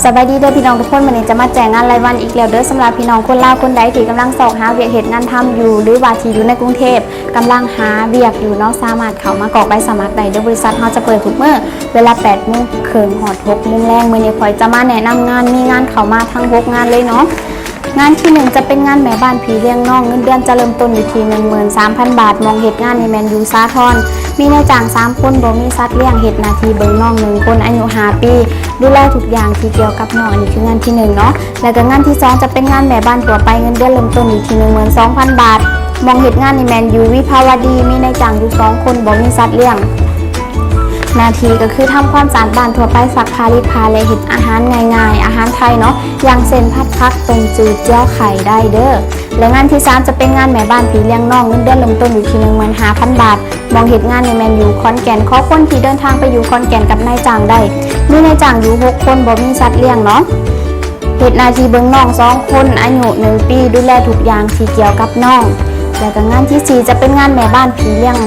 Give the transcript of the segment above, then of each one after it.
สวัสดีเด้อพี่น้องทุกคนวันนี้จะมาแจ้งงานรายวันอีกแล้วเด้อสำหรับพี่น้องคนลาวคนใดที่กำลังสอบหาเวียกเหตุงานทำอยู่หรือว่าที่อยู่ในกรุงเทพกำลังหาเวียกอยู่เนาะสามารถเข้ามากรอกใบสมัครได้เด้อบริษัทเราจะเปิดทุกมื้อเวลา 8 โมงครึ่งหอด 6 โมงแรงมื้อนี้ข่อยจะมาแนะนำงานมีงานเข้ามาทั้ง6งานเลยเนาะงานที่1จะเป็นงานแม่บ้านผีเลี้ยงน้องเงินเดือนจะเริ่มต้นอยู่ที่ 13,000 บาทมองเหตุงานในแมนยูสาทรมีนายจ้าง3คนบ่มีสัตว์เลี้ยงเหตุนาทีเบิ่งน้อง1คนอายุ5 ปีดูแลทุกอย่างที่เกี่ยวกับน้องอันนี้คืองานที่1เนาะแล้วก็งานที่2จะเป็นงานแม่บ้านทั่วไปเงินเดือนเริ่มต้นอยู่ที่ 12,000 บาทมองเหตุงานในแมนยูวิภาวดีมีนายจ้างอยู่2คนบ่มีสัตว์เลี้ยงนาทีก็คือทำความสะอาดบ้านทั่วไปซักผ้ารีดผ้าและเฮ็ดอาหารง่ายๆอาหารไทยเนาะอย่างเส้นผัดผักต้มจืดเจียวไข่ได้เด้อและงานที่3จะเป็นงานแม่บ้านผีเลี้ยงน้องเงินเดือนเริ่มต้นอยู่ที่ 15,000 บาทมองเฮ็ดงานในแมนยูขอนแก่นขอคนที่เดินทางไปอยู่ขอนแก่นกับนายจ้างได้มีนายจ้างอยู่6คนบ่มีสัตว์เลี้ยงเนาะเฮ็ดหน้าที่เบิ่งน้อง2คนอายุ1 ปีดูแลทุกอย่างที่เกี่ยวกับน้องแล้วก็งานที่4จะเป็นงานแม่บ้านผีเลี้ยง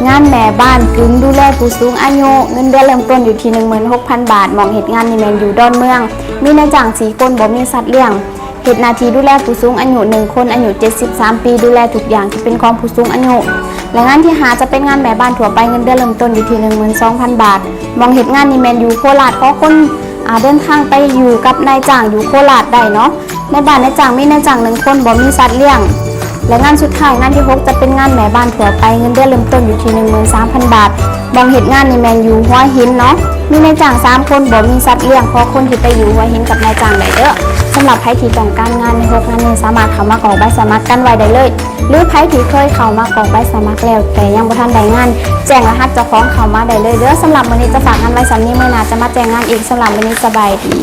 งานแม่บ้านกึ่งดูแลผู้สูงอายุเงินเดือนเริ่มต้นอยู่ที่ 16,000 บาทมองเหตุงานในแมนยูดอนเมืองมีนายจ้าง4คนบ่มีสัตว์เลี้ยงเหตุหน้าที่ดูแลผู้สูงอายุ1คนอายุ73 ปีดูแลทุกอย่างที่เป็นของผู้สูงอายุและงานที่5จะเป็นงานแม่บ้านทั่วไปเงินเดือนเริ่มต้นอยู่ที่ 12,000 บาทมองเหตุงานในแมนยูโคราชขอคนเดินทางไปอยู่กับนายจ้างอยู่โคราชได้เนาะในบ้านนายจ้างมีนายจ้าง1คนบ่มีสัตว์เลี้ยงและงานสุดท้ายงานที่6จะเป็นงานแม่บ้านทั่วไปเงินเดือนเริ่มต้นอยู่ที่ 13,000 บาทมองเหตุงานในแมนยูหัวหินเนาะมีนายจ้าง3คนบ่มีสัตว์เลี้ยงเพราะคนที่ไปอยู่หัวหินกับนายจ้างได้เด้อสำหรับใครที่ต้องการงานใน6งานนี้สามารถเข้ามากรอกใบสมัครกันไว้ได้เลยหรือใครที่เคยเข้ามากรอกใบสมัครแล้วแต่ยังบ่ทันได้งานแจ้งรหัสเจ้าของเข้ามาได้เลยเด้อสำหรับวันนี้จะฝากงานไว้สำนี้มื้อหน้าจะมาแจ้งงานอีกสำหรับวันนี้สบายดี